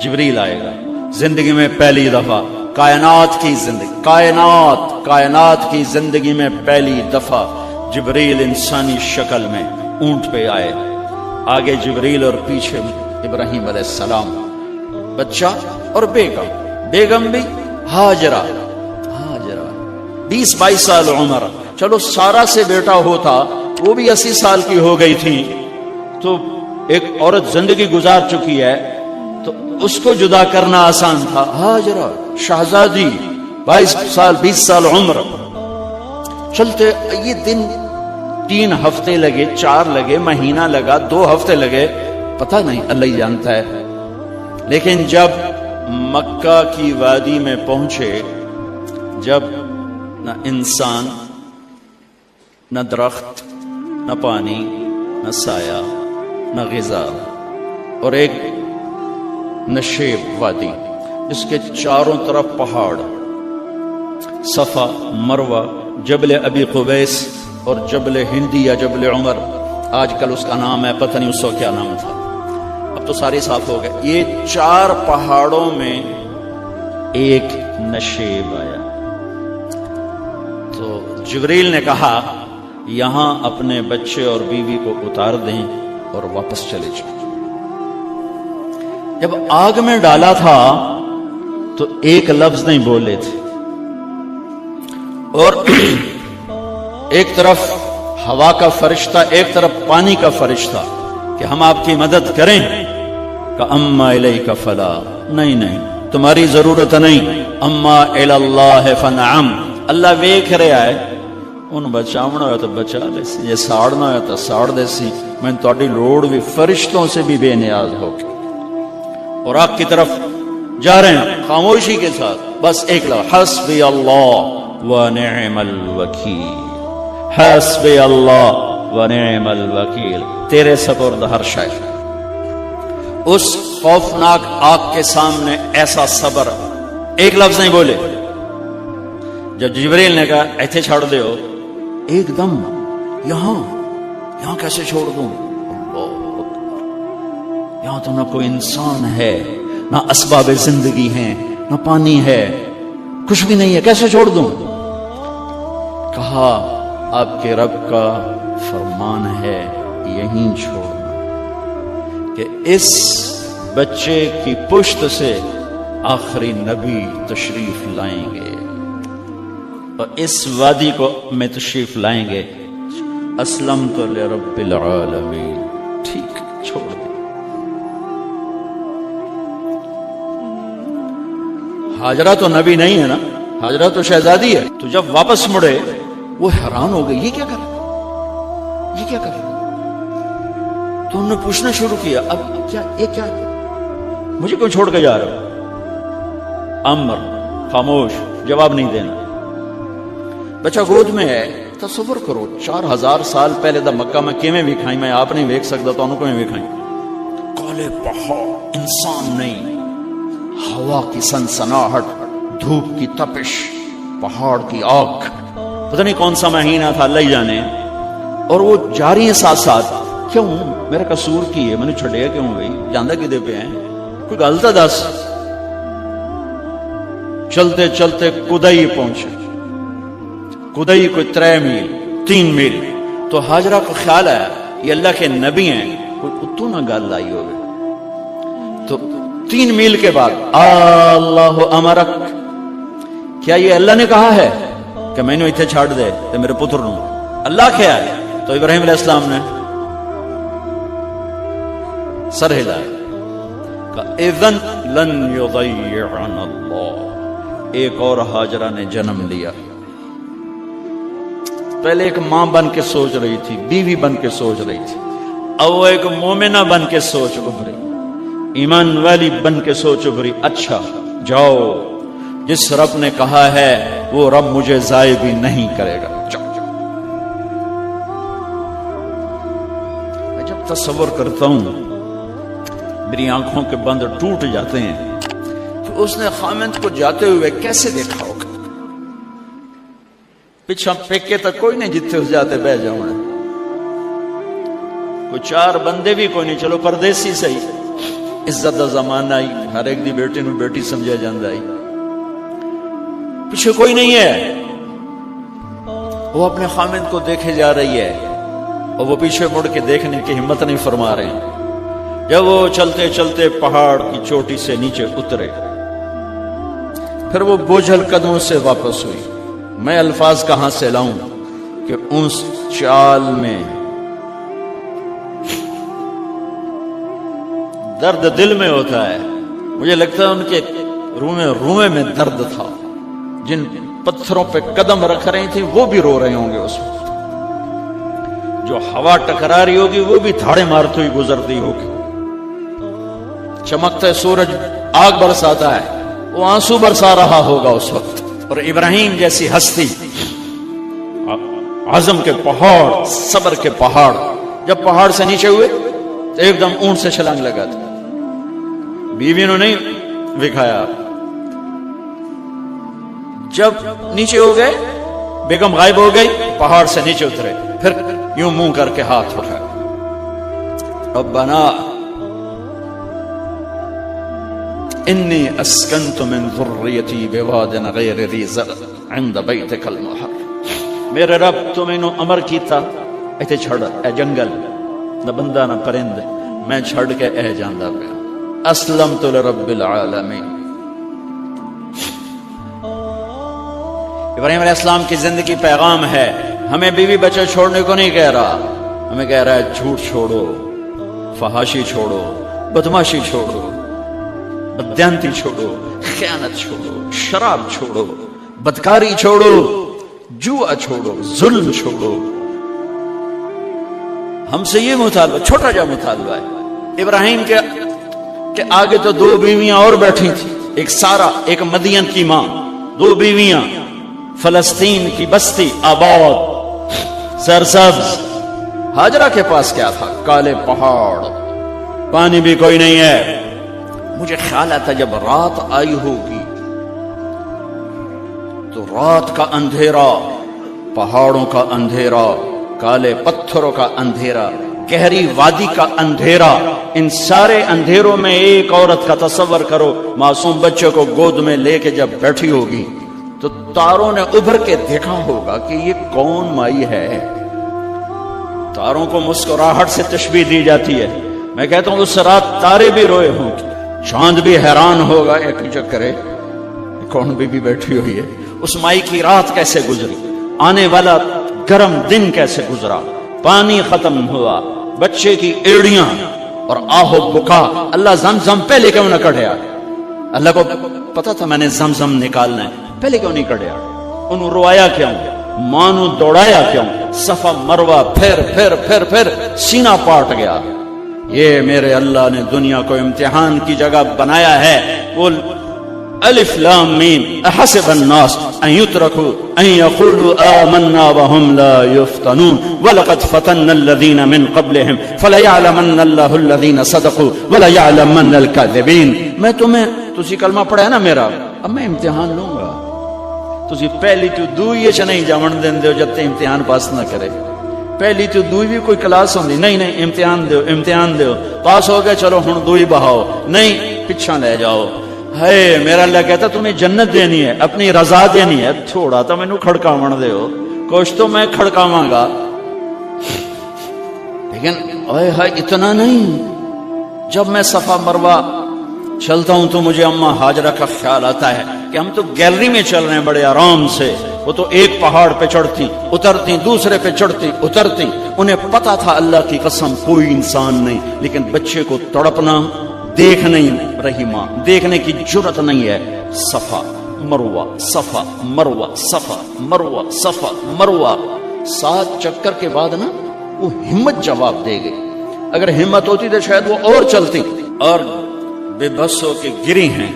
جبریل آئے گا زندگی میں پہلی دفعہ، کائنات کی زندگی میں پہلی دفعہ جبریل انسانی شکل میں اونٹ پہ آئے، آگے جبریل اور پیچھے ابراہیم علیہ السلام، بچہ اور بیگم بھی ہاجرہ 20-22 سال عمر، چلو سارا سے بیٹا ہوتا وہ بھی 80 سال کی ہو گئی تھی، تو ایک عورت زندگی گزار چکی ہے تو اس کو جدا کرنا آسان تھا، ہاجرہ شہزادی 20 سال عمر، چلتے یہ دن 3 ہفتے لگے، 4 لگے، مہینہ لگا، 2 ہفتے لگے، پتہ نہیں، اللہ ہی جانتا ہے۔ لیکن جب مکہ کی وادی میں پہنچے، جب نہ انسان، نہ درخت، نہ پانی، نہ سایہ، نہ غذا، اور ایک نشیب وادی جس کے چاروں طرف پہاڑ، صفا، مروہ، جبل ابی قبیس اور جبل ہندی یا جبل عمر، آج کل اس کا نام ہے، پتہ نہیں اس کو کیا نام تھا، اب تو سارے صاف ہو گئے۔ یہ 4 پہاڑوں میں ایک نشیب آیا، تو جبریل نے کہا یہاں اپنے بچے اور بیوی کو اتار دیں اور واپس چلے جائیں۔ جب آگ میں ڈالا تھا تو ایک لفظ نہیں بولے تھے، اور ایک طرف ہوا کا فرشتہ، ایک طرف پانی کا فرشتہ کہ ہم آپ کی مدد کریں، کہ اما الیک فلا، نہیں تمہاری ضرورت نہیں، اما الی اللہ فنعم، اللہ ویکھ رہا ہے، ان بچاونا ہو تو بچا دے سی، یہ ساڑنا ہو تو ساڑ دے سی، میں تہاڈی لوڑ بھی فرشتوں سے بھی بے نیاز ہو کے، اور آگ کی طرف جا رہے ہیں خاموشی کے ساتھ، بس ایک لفظ، حسبی اللہ ونعم الوکیل، حسبی اللہ ونعم الوکیل، تیرے سپرد ہر شے۔ اس خوفناک آگ کے سامنے ایسا صبر، ایک لفظ نہیں بولے۔ جب جبریل نے کہا ایتھے چھوڑ دے ہو، ایک دم یہاں کیسے چھوڑ دوں، یہاں تو نہ کوئی انسان ہے، نہ اسباب زندگی ہیں، نہ پانی ہے، کچھ بھی نہیں ہے، کیسے چھوڑ دوں؟ کہا آپ کے رب کا فرمان ہے یہیں چھوڑنا، کہ اس بچے کی پشت سے آخری نبی تشریف لائیں گے، اور اس وادی کو میں تشریف لائیں گے، اسلمت لرب العالمین، ٹھیک چھوڑ دے۔ ہاجرہ تو نبی نہیں ہے نا، ہاجرہ تو شہزادی ہے، تو جب واپس مڑے وہ حیران ہو گئی، یہ کیا کر رہا، تو انہوں نے پوچھنا شروع کیا، اب کیا مجھے کوئی چھوڑ کے جا رہا؟ امر، خاموش، جواب نہیں دینا۔ بچہ گود میں ہے، تصور کرو 4000 سال پہلے دا مکہ میں کیویں ویکھائی، میں آپ نہیں ویکھ سکتا تو انہوں کو ویکھائی، کالے پہاڑ، انسان نہیں، ہوا کی سنسناہٹ، دھوپ کی تپش، پہاڑ کی آگ، پتہ نہیں کون سا مہینہ تھا، اللہ ہی جانے، اور وہ جاری ہیں ساتھ ساتھ، کیوں میرا قصور کی ہے، میں نے چھڑیا کیوں گئی، جاندہ کدے پہ ہیں، کوئی غلطہ دس۔ چلتے چلتے کدئی پہنچے، کدئی کوئی 3 میل، تو ہاجرہ کو خیال آیا یہ اللہ کے نبی ہیں، کوئی اتو نہ گال لائی ہوگی، تو 3 میل کے بعد اللہ امرک، کیا یہ اللہ نے کہا ہے کہ میں نے اتنے چھاڑ دے تو میرے پتر نو، اللہ کیا ہے؟ تو ابراہیم علیہ السلام نے سر ہلایا، کہا اذن لن یضیعنا اللہ، ایک اور ہاجرہ نے جنم لیا۔ پہلے ایک ماں بن کے سوچ رہی تھی، بیوی بن کے سوچ رہی تھی، اب وہ ایک مومنہ بن کے سوچ ابھری، ایمان والی بن کے سوچ ابھری، اچھا جاؤ، جس رب نے کہا ہے وہ رب مجھے ضائع بھی نہیں کرے گا، جاؤ۔ میں جب تصور کرتا ہوں میری آنکھوں کے بند ٹوٹ جاتے ہیں کہ اس نے خامند کو جاتے ہوئے کیسے دیکھا ہوگا، پچھا پیکے تک کوئی نہیں جتنے اس جاتے بہ جاؤں، کوئی 4 بندے بھی کوئی نہیں، چلو پردیسی صحیح، عزت دا زمانہ آئی، ہر ایک دی بیٹی نو بیٹی سمجھا جاندا ہے، پیچھے کوئی نہیں ہے، وہ اپنے خامد کو دیکھے جا رہی ہے اور وہ پیچھے مڑ کے دیکھنے کی ہمت نہیں فرما رہے ہیں۔ جب وہ چلتے چلتے پہاڑ کی چوٹی سے نیچے اترے، پھر وہ بوجھل قدموں سے واپس ہوئی۔ میں الفاظ کہاں سے لاؤں کہ اس چال میں درد دل میں ہوتا ہے۔ مجھے لگتا ہے ان کے روئے میں درد تھا، جن پتھروں پہ قدم رکھ رہی تھی وہ بھی رو رہے ہوں گے اس وقت، جو ہوا ٹکرا رہی ہوگی وہ بھی دھاڑے مارتے ہوئی گزرتی ہوگی، چمکتا سورج آگ برساتا ہے وہ آنسو برسا رہا ہوگا اس وقت۔ اور ابراہیم جیسی ہستی، عزم کے پہاڑ، صبر کے پہاڑ، جب پہاڑ سے نیچے ہوئے تو ایک دم اونٹ سے چھلانگ لگا تھا، بیوی نے نہیں دکھایا۔ جب نیچے ہو گئے، بیگم غائب ہو گئی، پہاڑ سے نیچے اترے، پھر یوں منہ کر کے ہاتھ اٹھایا، ربنا انی اسکنت من ذریتی بواد غیر ذی زرع عند بیتک المحرم۔ میرے رب تو میں نے امر کیتا ایتھے چھڑ، اے جنگل، نہ بندہ نہ پرند، میں چھڑ کے اے جاندہ پہ اسلمت لرب العالمین۔ ابراہیم علیہ السلام کی زندگی پیغام ہے، ہمیں بیوی بچے چھوڑنے کو نہیں کہہ رہا، ہمیں کہہ رہا ہے جھوٹ چھوڑو، فحاشی چھوڑو، بدماشی چھوڑو، بددیانتی چھوڑو، خیانت چھوڑو، شراب چھوڑو، بدکاری چھوڑو، جوا چھوڑو، ظلم چھوڑو۔ ہم سے یہ مطالبہ، چھوٹا جا مطالبہ ہے۔ ابراہیم کے آگے تو دو بیویاں اور بیٹھی تھی، ایک سارا، ایک مدین کی ماں، دو بیویاں، فلسطین کی بستی آباد سرسبز۔ ہاجرہ کے پاس کیا تھا؟ کالے پہاڑ، پانی بھی کوئی نہیں ہے۔ مجھے خیال آتا جب رات آئی ہوگی تو رات کا اندھیرا، پہاڑوں کا اندھیرا، کالے پتھروں کا اندھیرا، گہری وادی کا اندھیرا، ان سارے اندھیروں میں ایک عورت کا تصور کرو، معصوم بچے کو گود میں لے کے جب بیٹھی ہوگی تو تاروں نے ابھر کے دیکھا ہوگا کہ یہ کون مائی ہے۔ تاروں کو مسکراہٹ سے تشبیہ دی جاتی ہے۔ میں کہتا ہوں اس رات تارے بھی روئے ہوں گے، چاند بھی حیران ہوگا، ایک چکرے کون بھی بیٹھی ہوئی ہے، اس مائی کی رات کیسے گزری، آنے والا گرم دن کیسے گزرا، پانی ختم ہوا، بچے کی ایڑیاں اور آہو بکا۔ اللہ زمزم پہلے کیوں نہ کڑھیا؟ اللہ کو پتا تھا میں نے زمزم نکالنا ہے، پہلے کیوں نہیں کڑھیا؟ انہوں روایا کیوں؟ مانو دوڑایا کیوں؟ صفا مروہ پھر پھر پھر پھر سینہ پاٹ گیا۔ یہ میرے اللہ نے دنیا کو امتحان کی جگہ بنایا ہے۔ قل الف لام میم احسب الناس ان يتركوا ان يقولوا آمنا وهم لا يفتنون ولقد فتنا الذين من قبلهم فليعلمن الله الذين صدقوا وليعلمن الكاذبين۔ میں تمہیں تسی کلمہ پڑھا ہے نا میرا، اب میں امتحان لوں گا، تسی پہلی تو دوئی چ نہیں جاون دیندے ہو جب تے امتحان پاس نہ کرے۔ پہلی تو دوئی بھی کوئی کلاس ہوندی نہیں، امتحان دیو، امتحان دیو، پاس ہو گئے چلو ہن دوئی بہاؤ، نہیں پیچھے لے جاؤ۔ ہے میرا اللہ کہتا تمہیں جنت دینی ہے، اپنی رضا دینی ہے، تھوڑا تو مینوں کھڑکاون دیو، کچھ تو میں کھڑکاواں گا، لیکن اوئے ہائے اتنا نہیں۔ جب میں صفا مروہ چلتا ہوں تو مجھے اماں ہاجرہ کا خیال آتا ہے کہ ہم تو گیلری میں چل رہے ہیں بڑے آرام سے، وہ تو ایک پہاڑ پہ چڑھتی اترتی، دوسرے پہ چڑھتی اترتی، انہیں پتا تھا اللہ کی قسم کوئی انسان نہیں، لیکن بچے کو تڑپنا دیکھ نہیں رہی ماں، دیکھنے کی جرت نہیں ہے۔ صفا مروہ، صفا مروہ، صفا مروہ، صفا مروہ، 7 چکر کے بعد نا وہ ہمت جواب دے گئی۔ اگر ہمت ہوتی تو شاید وہ اور چلتی، اور بے بس ہو کے گری ہیں،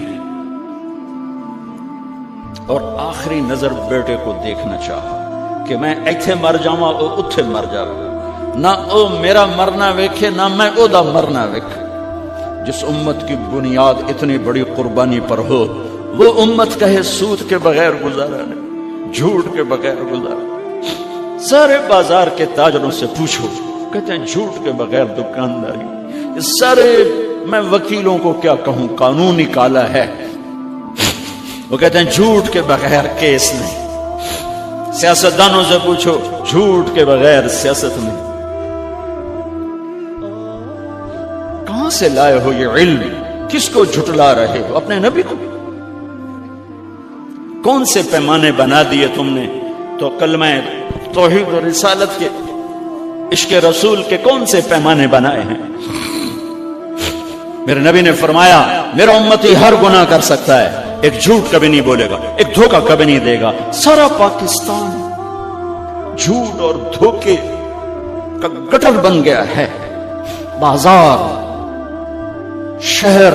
اور آخری نظر بیٹے کو دیکھنا چاہا کہ میں ایتھے مر جاواں او اتھے مر جاواں، نہ او میرا مرنا ویکھے نہ میں او دا مرنا ویکھے۔ جس امت کی بنیاد اتنی بڑی قربانی پر ہو، وہ امت کہے سود کے بغیر گزارا نہیں، جھوٹ کے بغیر گزارا۔ سارے بازار کے تاجروں سے پوچھو، کہتے ہیں جھوٹ کے بغیر دکانداری، سارے میں وکیلوں کو کیا کہوں، قانون ہی کالا ہے۔ وہ کہتے ہیں جھوٹ کے بغیر کیس نہیں، سیاستدانوں سے پوچھو جھوٹ کے بغیر سیاست نہیں۔ کہاں سے لائے ہو یہ علم؟ کس کو جھٹلا رہے ہو؟ اپنے نبی کو؟ کون سے پیمانے بنا دیے تم نے؟ تو کلمہ توحید و رسالت کے، عشق رسول کے کون سے پیمانے بنائے ہیں؟ میرے نبی نے فرمایا میرا امتی ہر گناہ کر سکتا ہے، ایک جھوٹ کبھی نہیں بولے گا، ایک دھوکہ کبھی نہیں دے گا۔ سارا پاکستان جھوٹ اور دھوکے کا گٹر بن گیا ہے۔ بازار، شہر،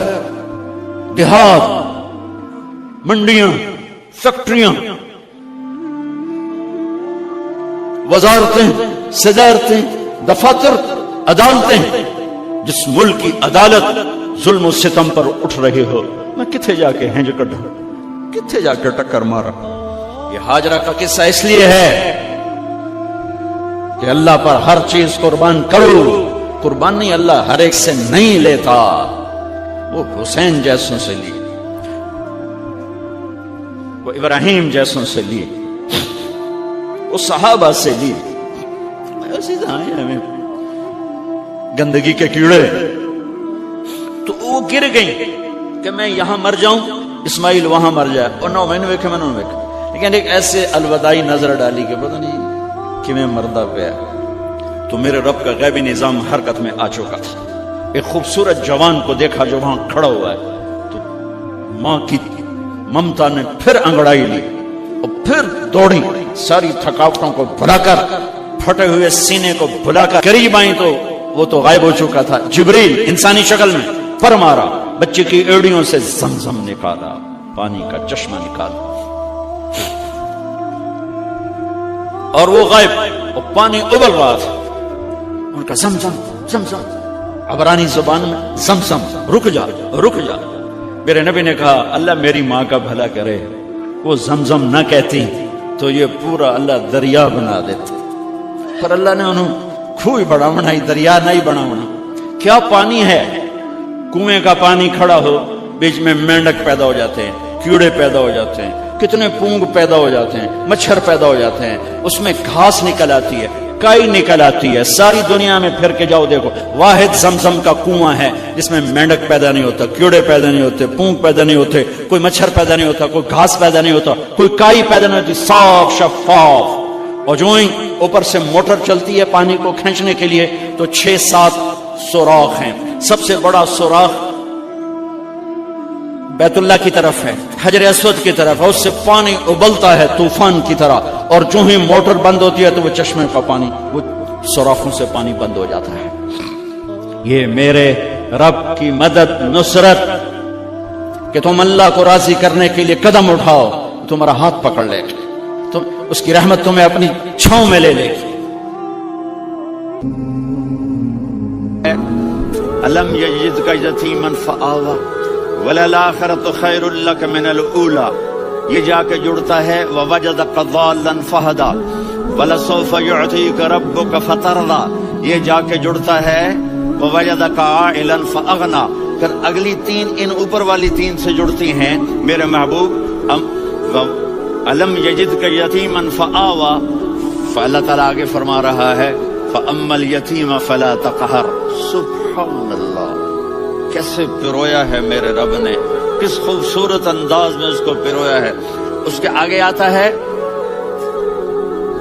دیہات، منڈیاں، فیکٹریاں، وزارتیں، صدارتیں، دفاتر، عدالتیں، جس ملک کی عدالت ظلم و ستم پر اٹھ رہی ہو، میں کتھے جا کے ہنج کڈھا، کتھے جا کے ٹکر مارا۔ یہ ہاجرہ کا قصہ اس لیے ہے کہ اللہ پر ہر چیز قربان کرو۔ قربانی اللہ ہر ایک سے نہیں لیتا، وہ حسین جیسوں سے لی، وہ ابراہیم جیسوں سے لی، وہ صحابہ سے لی۔ ایسی ہمیں گندگی کے کیڑے تو وہ گر گئی کہ میں یہاں مر جاؤں، اسماعیل وہاں مر جائے، اور نو میں نے ویکھے میں نے ویکھے، لیکن ایک ایسے الوداعی نظر ڈالی کہ پتہ نہیں کہ میں مردہ پہ تو میرے رب کا غیبی نظام حرکت میں آ چکا تھا۔ ایک خوبصورت جوان کو دیکھا جو وہاں کھڑا ہوا ہے، تو ماں کی ممتا نے پھر انگڑائی لی اور پھر دوڑی، ساری تھکاوٹوں کو بھلا کر، پھٹے ہوئے سینے کو بھلا کر قریب آئیں تو وہ تو غائب ہو چکا تھا۔ جبریل انسانی شکل میں پر مارا، بچے کی ایڑیوں سے زمزم نکالا، پانی کا چشمہ نکالا، اور وہ غائب، اور پانی ابل رہا تھا۔ ان کا زمزم زمزم، عبرانی زبان میں زمزم، رک جا رک جا۔ میرے نبی نے کہا اللہ میری ماں کا بھلا کرے، وہ زمزم نہ کہتی تو یہ پورا اللہ دریا بنا دیتا، پر اللہ نے انہوں کھوئی بڑا بنائی، دریا نہیں بنا بنا۔ کیا پانی ہے؟ کنویں کا پانی کھڑا ہو، بیچ میں مینڈک پیدا ہو جاتے ہیں، کیڑے پیدا ہو جاتے ہیں، کتنے پونگ پیدا ہو جاتے ہیں، مچھر پیدا ہو جاتے ہیں، اس میں گھاس نکل آتی ہے، کائی نکل آتی ہے۔ ساری دنیا میں پھر کے جاؤ دیکھو، واحد زمزم کا کنواں ہے جس میں مینڈک پیدا نہیں ہوتا، کیڑے پیدا نہیں ہوتے، پونگ پیدا نہیں ہوتے، کوئی مچھر پیدا نہیں ہوتا، کوئی گھاس پیدا نہیں ہوتا، کوئی کائی پیدا نہیں ہوتی، صاف شفاف۔ اور جو ہی اوپر سے موٹر چلتی ہے پانی کو کھینچنے کے لیے تو 6-7 سوراخ ہیں۔ سب سے بڑا سوراخ بیت اللہ کی طرف ہے، حجر اسود کی طرف ہے، اس سے پانی ابلتا ہے طوفان کی طرح، اور جو ہی موٹر بند ہوتی ہے تو وہ چشمے کا پانی، وہ سوراخوں سے پانی بند ہو جاتا ہے۔ یہ میرے رب کی مدد، نصرت، کہ تم اللہ کو راضی کرنے کے لیے قدم اٹھاؤ، تمہارا ہاتھ پکڑ لے گا، تو اس کی رحمت تمہیں اپنی چھاؤں میں لے لے گی۔ الم یجدک یتیما فآوی وللآخرۃ خیر لک من الاولی، یہ جا کے جڑتا ہے ووجدک ضالا فہدی ولسوف یعطیک ربک فترضی، یہ جا کے جڑتا ہے ووجدک عائلا فاغنی، پھر اگلی تین ان اوپر والی تین سے جڑتی ہیں میرے محبوب۔ الم یجدک یتیما فآوی، فاللہ تعالیٰ آگے فرما رہا ہے فاما الیتیم فلا تقہر۔ سبحان اللہ، کیسے پرویا ہے میرے رب نے، کس خوبصورت انداز میں اس کو پرویا ہے۔ اس کے آگے آتا ہے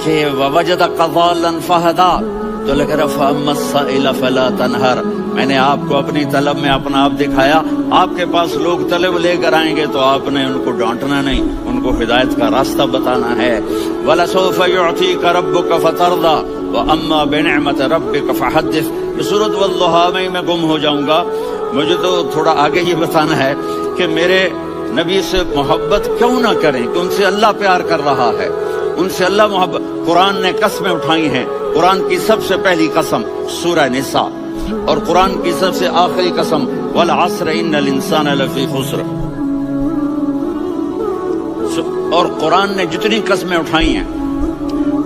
کہ ووجدک ضالا فہدی، تو لکھ رہا فاما السائل فلا تنہر، میں نے آپ کو اپنی طلب میں اپنا آپ دکھایا، آپ کے پاس لوگ طلب لے کر آئیں گے تو آپ نے ان کو ڈانٹنا نہیں، ان کو ہدایت کا راستہ بتانا ہے۔ وَلَسَوْفَ يُعْطِيكَ رَبُّكَ فَتَرْضَىٰ وَأَمَّا بِنِعْمَةِ رَبِّكَ فَحَدِّثْ۔ یہ سورۃ والضحیٰ میں گم ہو جاؤں گا، مجھے تو تھوڑا آگے یہ بتانا ہے کہ میرے نبی سے محبت کیوں نہ کریں، کہ ان سے اللہ پیار کر رہا ہے، ان سے اللہ محبت۔ قرآن نے قسمیں اٹھائی ہیں، قرآن کی سب سے پہلی قسم سورہ نساء، اور قرآن کی سب سے آخری قسم والعصر ان الانسان لفی خسر۔ اور قرآن نے جتنی قسمیں اٹھائی ہیں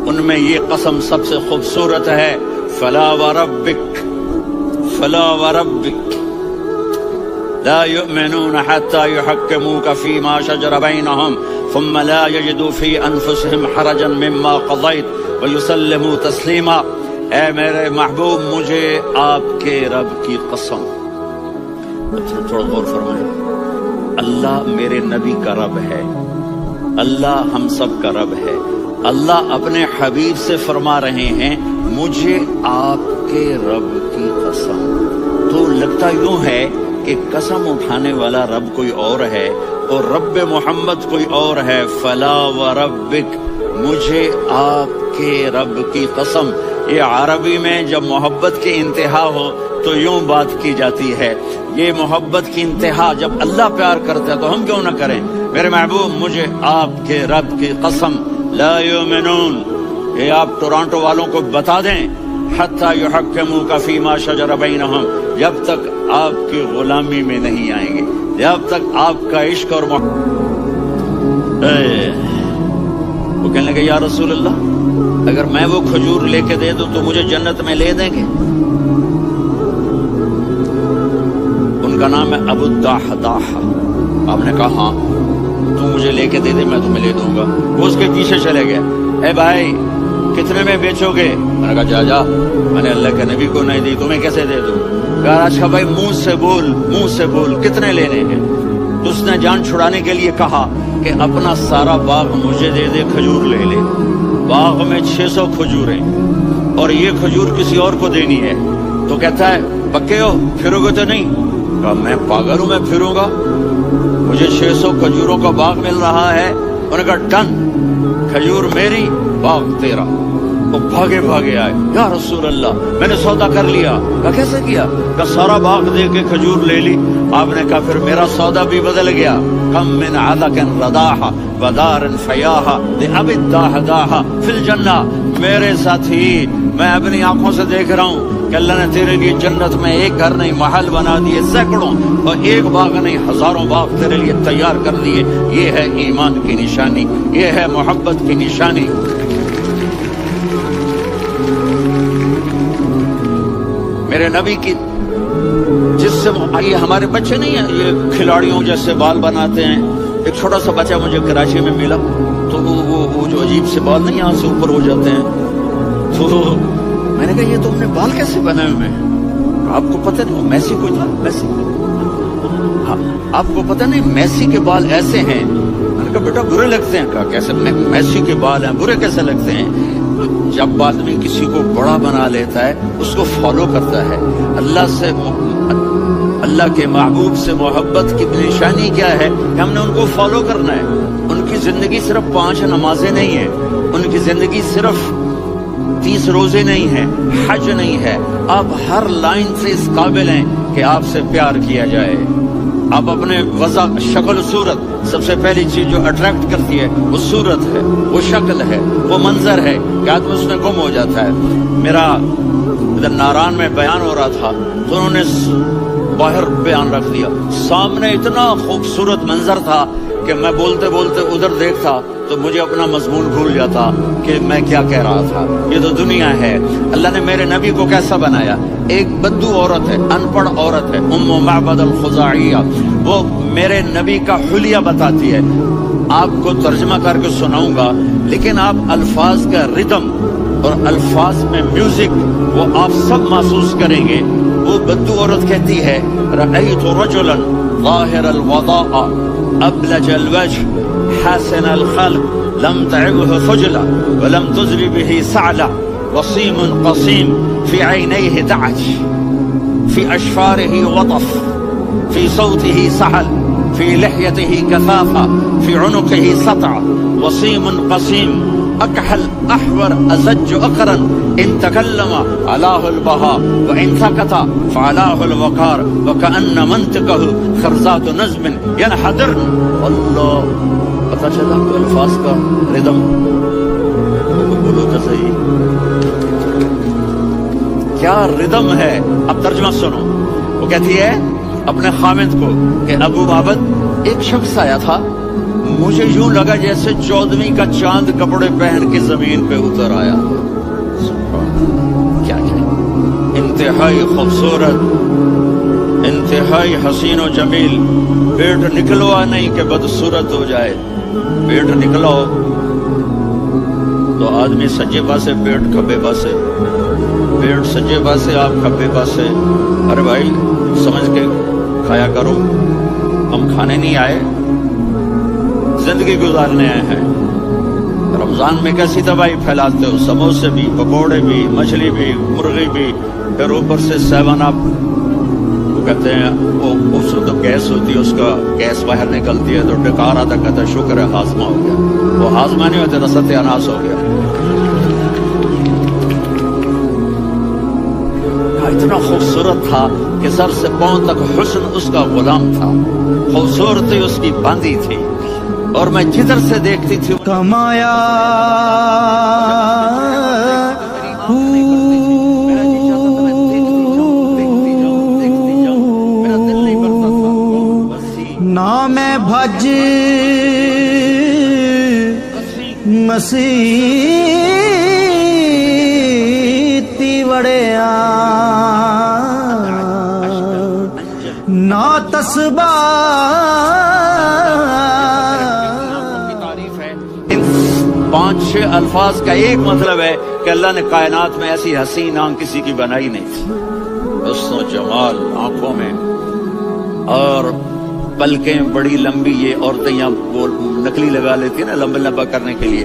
ان میں یہ قسم سب سے خوبصورت ہے، فلا وربک، فلا وربک، لا يؤمنون حتى يحكموك فيما شجر بينهم ثم لا يجدوا في انفسهم حرجا مما قضيت ويسلموا تسلیما۔ اے میرے محبوب مجھے آپ کے رب کی قسم، تھوڑا غور فرمائیں، اللہ میرے نبی کا رب ہے، اللہ ہم سب کا رب ہے، اللہ اپنے حبیب سے فرما رہے ہیں مجھے آپ کے رب کی قسم۔ تو لگتا یوں ہے کہ قسم اٹھانے والا رب کوئی اور ہے اور رب محمد کوئی اور ہے۔ فلا وربک، مجھے آپ کے رب کی قسم۔ یہ عربی میں جب محبت کی انتہا ہو تو یوں بات کی جاتی ہے، یہ محبت کی انتہا جب اللہ پیار کرتا ہے تو ہم کیوں نہ کریں۔ میرے محبوب مجھے آپ کے رب کی قسم، لا یؤمنون، یہ آپ ٹورانٹو والوں کو بتا دیں، حتی یحکموک فیما شجر بینہم، جب تک آپ کی غلامی میں نہیں آئیں گے، جب تک آپ کا عشق اور وہ کہنے لگے یا رسول اللہ اگر میں وہ کھجور لے کے دے دوں تو مجھے جنت میں لے دیں گے؟ ان کا نام ہے ابو الدحداح۔ آپ نے کہا ہاں تو مجھے لے کے دے دے میں تمہیں لے دوں گا۔ وہ اس کے پیچھے چلے گئے، اے بھائی کتنے میں بیچو گے؟ میں نے کہا جا جا، میں نے اللہ کے نبی کو نہیں دی، تمہیں کیسے دے دوں؟ کہا اچھا بھائی منہ سے بول کتنے لینے ہیں؟ تو اس نے جان چھڑانے کے لیے کہا کہ اپنا سارا باغ مجھے دے دے، کھجور لے لے۔ باغ میں 600 کھجوریں اور یہ کھجور کسی اور کو دینی ہے۔ تو کہتا ہے پکے ہو، پھرو گے تو نہیں؟ کہا میں پاگل ہوں، میں پھروں گا؟ مجھے 600 کھجوروں کا باغ مل رہا ہے۔ انہوں نے کہا ڈن، کھجور میری، باغ تیرا۔ وہ بھاگے آئے، یا رسول اللہ میں نے سودا کر لیا۔ کہا کیسے کیا؟ کہا سارا باغ دے کے کھجور لے لی۔ آپ نے کہا پھر میرا سودا بھی بدل گیا۔ کم من عدق رداح ودار فیاح لأب الدحداح فی الجنہ۔ میرے ساتھی میں اپنی آنکھوں سے دیکھ رہا ہوں کہ اللہ نے تیرے لیے جنت میں ایک گھر نہیں محل بنا دیے سینکڑوں، اور ایک باغ نہیں ہزاروں باغ تیرے لیے تیار کر دیے۔ یہ ہے ایمان کی نشانی، یہ ہے محبت کی نشانی۔ میرے نبی کی جس سے یہ ہمارے بچے نہیں ہیں یہ کھلاڑیوں جیسے بال بناتے ہیں۔ ایک چھوٹا سا بچہ مجھے کراچی میں ملا تو وہ جو عجیب سے بال نہیں یہاں سے اوپر ہو جاتے ہیں، تو میں نے کہا یہ تم نے بال کیسے بنائے ہوئے ہیں؟ آپ کو پتہ نہیں میسی کوئی تھا، میسی، ہاں آپ کو پتہ نہیں میسی کے بال ایسے ہیں؟ میں نے کہا بیٹا برے لگتے ہیں۔ کہا کیسے؟ میسی کے بال ہیں برے کیسے لگتے ہیں؟ جب آدمی کسی کو بڑا بنا لیتا ہے اس کو فالو کرتا ہے۔ اللہ کے محبوب سے محبت کی نشانی کیا ہے کہ ہم نے ان کو فالو کرنا ہے۔ ان کی زندگی صرف 5 نمازیں نہیں ہیں، ان کی زندگی صرف 30 روزے نہیں ہیں، حج نہیں ہے۔ آپ ہر لائن سے اس قابل ہیں کہ آپ سے پیار کیا جائے۔ آپ اپنے وضع، شکل و صورت، سب سے پہلی چیز جو اٹریکٹ کرتی ہے وہ صورت ہے، وہ شکل ہے، وہ منظر ہے کہ آدمی اس میں گم ہو جاتا ہے۔ میرا ادھر ناران میں بیان ہو رہا تھا تو انہوں نے باہر بیان رکھ دیا، سامنے اتنا خوبصورت منظر تھا کہ میں بولتے بولتے ادھر دیکھتا تو مجھے اپنا مضمون بھول جاتا کہ میں کیا کہہ رہا تھا۔ یہ تو دنیا ہے۔ اللہ نے میرے نبی کو کیسا بنایا؟ ایک بدو عورت ہے، ان پڑھ عورت ہے، ام معبد الخزاعیہ، وہ میرے نبی کا حلیہ بتاتی ہے۔ آپ کو ترجمہ کر کے سناؤں گا لیکن آپ الفاظ کا ردم اور الفاظ میں میوزک وہ آپ سب محسوس کریں گے۔ وہ بدو عورت کہتی ہے رأیت رجلا ظاہر الوضاء ابلج الوجه حسن الخلق لم تعبه خجلة ولم تزر به سعلة وصيم قصيم في عينيه دعج في أشفاره وطف في صوته سحل في لحيته كثافة في عنقه سطع وصيم قصيم أكحل أحور أزج أقرا إن تكلم علاه البهاء وإن سكت فعلاه الوقار وكأن منطقه خرزات نزم ينحدرن۔ اللہ پتہ چلا کہ الفاظ کا ردم، بولو تو صحیح کیا ردم ہے۔ اب ترجمہ سنو۔ وہ کہتی ہے اپنے خامد کو کہ ابو معبد ایک شخص آیا تھا، مجھے یوں لگا جیسے 14ویں کا چاند کپڑے پہن کے زمین پہ اتر آیا۔ کیا انتہائی خوبصورت انتہائی حسین و جمیل، پیٹ نکلوا نہیں کہ بدصورت ہو جائے، پیٹ نکلاؤ تو آدمی سجے پاسے پیٹ کھبے پاسے، پیٹ سجے پاسے آپ کھبے پاسے. ارے بھائی سمجھ کے کھایا کرو، ہم کھانے نہیں آئے، زندگی گزارنے آئے ہیں. رمضان میں کیسی تباہی پھیلاتے ہو، سموسے بھی، پکوڑے بھی، مچھلی بھی، مرغی بھی، پھر اوپر سے 7 اپ. وہ کہتے ہیں اس کو تو گیس ہوتی ہے، اس کا گیس باہر نکلتی ہے تو ڈکار آتا، کہتا ہے شکر ہے ہاضمہ ہو گیا. وہ ہاضمہ نہیں ہوتا، رسط اناس ہو گیا. اتنا خوبصورت تھا کہ سر سے پاؤں تک حسن اس کا غلام تھا، خوبصورتی اس کی باندھی تھی، اور میں جدھر سے دیکھتی تھی کمایا نہ میں بھج مسیح تی وڑیا نہ تسبہ. ان 5-6 الفاظ کا ایک مطلب ہے کہ اللہ نے کائنات میں ایسی حسین آنکھ کسی کی بنائی نہیں تھی. حسن و جمال آنکھوں میں، اور پلکیں بڑی لمبی. یہ عورتیں یہاں نکلی لگا لیتی نا لمبا لمبا کرنے کے لیے،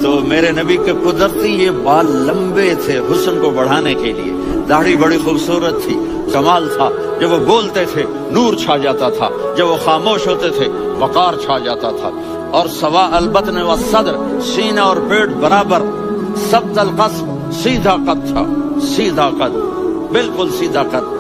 تو میرے نبی کے قدرتی یہ بال لمبے تھے حسن کو بڑھانے کے لیے. داڑھی بڑی خوبصورت تھی، کمال تھا. جب وہ بولتے تھے نور چھا جاتا تھا، جب وہ خاموش ہوتے تھے وقار چھا جاتا تھا. اور سوا البطن و صدر، سینہ اور پیٹ برابر، سبت القصب، سیدھا قد تھا، سیدھا قد، بالکل سیدھا قد.